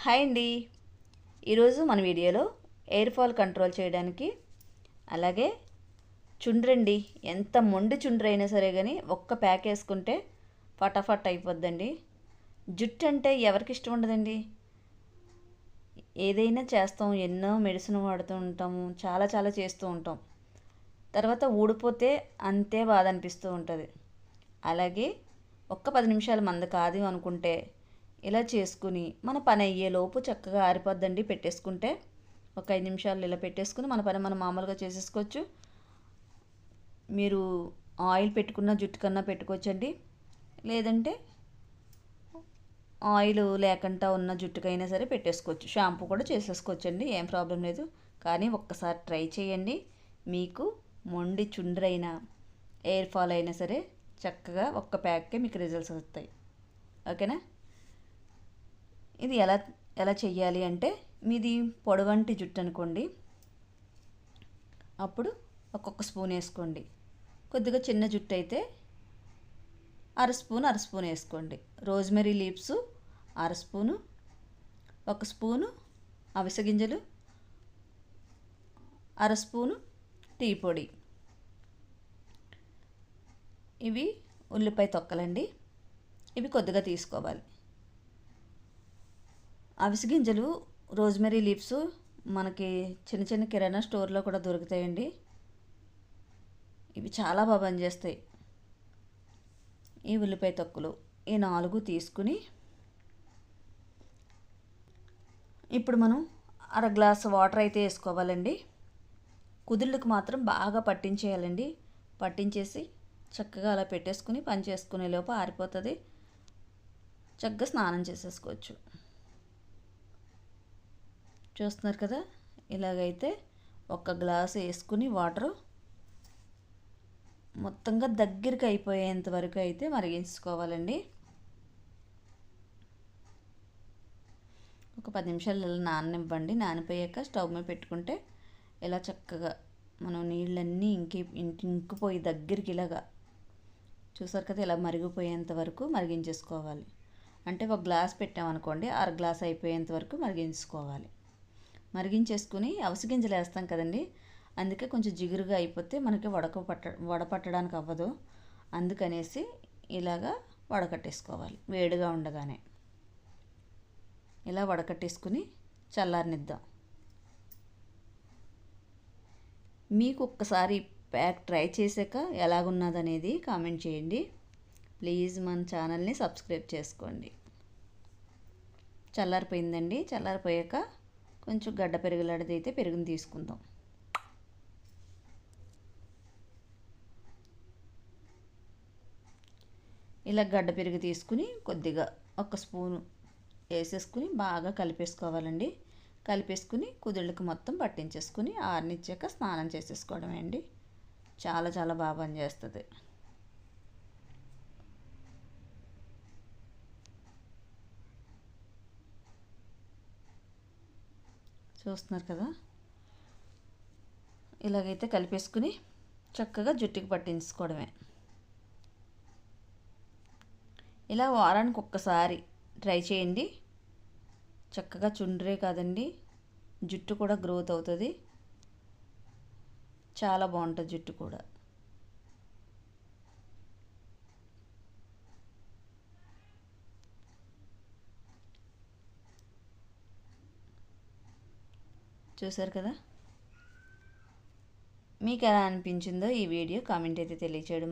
Hi అండి. ఈరోజు మన వీడియోలో ఎయిర్ ఫాల్ కంట్రోల్ చేయడానికి, అలాగే చుండ్రండి, ఎంత మొండి చుండ్రు అయినా సరే కానీ ఒక్క ప్యాక్ వేసుకుంటే ఫటాఫట్ అయిపోద్దండి. జుట్టు అంటే ఎవరికి ఇష్టం ఉండదండి. ఏదైనా చేస్తాం, ఎన్నో మెడిసిన్ వాడుతూ ఉంటాము, చాలా చాలా చేస్తూ ఉంటాం. తర్వాత ఊడిపోతే అంతే బాధ అనిపిస్తూ ఉంటుంది. అలాగే ఒక్క 10 నిమిషాలు మంద కాదు అనుకుంటే ఇలా చేసుకుని మన పని అయ్యేలోపు చక్కగా ఆరిపోద్దండి. పెట్టేసుకుంటే ఒక 5 నిమిషాలు ఇలా పెట్టేసుకుని మన పని మనం మామూలుగా చేసేసుకోవచ్చు. మీరు ఆయిల్ పెట్టుకున్న జుట్టు కన్నా పెట్టుకోవచ్చండి, లేదంటే ఆయిల్ లేకుండా ఉన్న జుట్టుకైనా సరే పెట్టేసుకోవచ్చు. షాంపూ కూడా చేసేసుకోవచ్చండి, ఏం ప్రాబ్లం లేదు. కానీ ఒక్కసారి ట్రై చేయండి. మీకు మొండి చుండ్రైనా ఎయిర్ ఫాల్ అయినా సరే చక్కగా ఒక్క ప్యాక్కే మీకు రిజల్ట్స్ వస్తాయి. ఓకేనా? ఇది ఎలా ఎలా చెయ్యాలి అంటే, మీది పొడవంటి జుట్టు అనుకోండి, అప్పుడు ఒక్కొక్క స్పూన్ వేసుకోండి. కొద్దిగా చిన్న జుట్టు అయితే అర స్పూన్ వేసుకోండి. రోజ్మెరీ లీవ్స్ అర స్పూను, ఒక స్పూను అవిసె గింజలు, అర స్పూను టీ పొడి. ఇవి ఉల్లిపాయ తొక్కలండి, ఇవి కొద్దిగా తీసుకోవాలి. అవిసె గింజలు, రోజ్మెరీ లీవ్స్ మనకి చిన్న చిన్న కిరాణా స్టోర్లో కూడా దొరుకుతాయండి. ఇవి చాలా బాగా పనిచేస్తాయి. ఈ ఉల్లిపాయ తొక్కులు ఈ 4 తీసుకుని ఇప్పుడు మనం అర గ్లాసు వాటర్ అయితే వేసుకోవాలండి. కుదుళ్ళకు మాత్రం బాగా పట్టించేయాలండి. పట్టించేసి చక్కగా అలా పెట్టేసుకుని పని చేసుకునే లోపు ఆరిపోతుంది. చక్కగా స్నానం చేసేసుకోవచ్చు. చూస్తున్నారు కదా, ఇలాగైతే ఒక గ్లాసు వేసుకుని వాటరు మొత్తంగా దగ్గరికి అయిపోయేంత వరకు అయితే మరిగించుకోవాలండి. ఒక 10 నిమిషాలు ఇలా నాననివ్వండి. నానిపోయాక స్టవ్ మీద పెట్టుకుంటే ఇలా చక్కగా మనం నీళ్ళన్నీ ఇంకిపోయి దగ్గరికి ఇలాగా చూసారు కదా, ఇలా మరిగిపోయేంత వరకు మరిగించేసుకోవాలి. అంటే ఒక గ్లాస్ పెట్టామనుకోండి, అర గ్లాస్ అయిపోయేంత వరకు మరిగించుకోవాలి. మరిగించేసుకుని అవిసె గింజలు వేస్తాం కదండి, అందుకే కొంచెం జిగురుగా అయిపోతే మనకి వడపట్టడానికి అవ్వదు. అందుకనేసి ఇలాగా వడకట్టేసుకోవాలి. వేడిగా ఉండగానే ఇలా వడకట్టేసుకుని చల్లారనిద్దాం. మీకు ఒక్కసారి ప్యాక్ ట్రై చేశాక ఎలాగున్నదనేది కామెంట్ చేయండి. ప్లీజ్ మన ఛానల్ని సబ్స్క్రైబ్ చేసుకోండి. చల్లారిపోయిందండి. చల్లారిపోయాక కొంచెం గడ్డ పెరుగులాంటిది అయితే పెరుగుని తీసుకుందాం. ఇలా గడ్డ పెరుగు తీసుకుని కొద్దిగా ఒక స్పూను వేసేసుకుని బాగా కలిపేసుకోవాలండి. కలిపేసుకుని కుదుళ్ళకి మొత్తం పట్టించేసుకుని ఆరనిచ్చాక స్నానం చేసేసుకోవడమే అండి. చాలా చాలా బాగా పనిచేస్తుంది. చూస్తున్నారు కదా, ఇలాగైతే కలిపేసుకుని చక్కగా జుట్టుకి పట్టించుకోవడమే. ఇలా వారానికి ఒక్కసారి ట్రై చేయండి. చక్కగా చుండ్రే కాదండి, జుట్టు కూడా గ్రోత్ అవుతుంది. చాలా బాగుంటుంది జుట్టు కూడా. చూసారు కదా, మీకు ఎలా అనిపించిందో ఈ వీడియో కామెంట్ అయితే తెలియచేయడం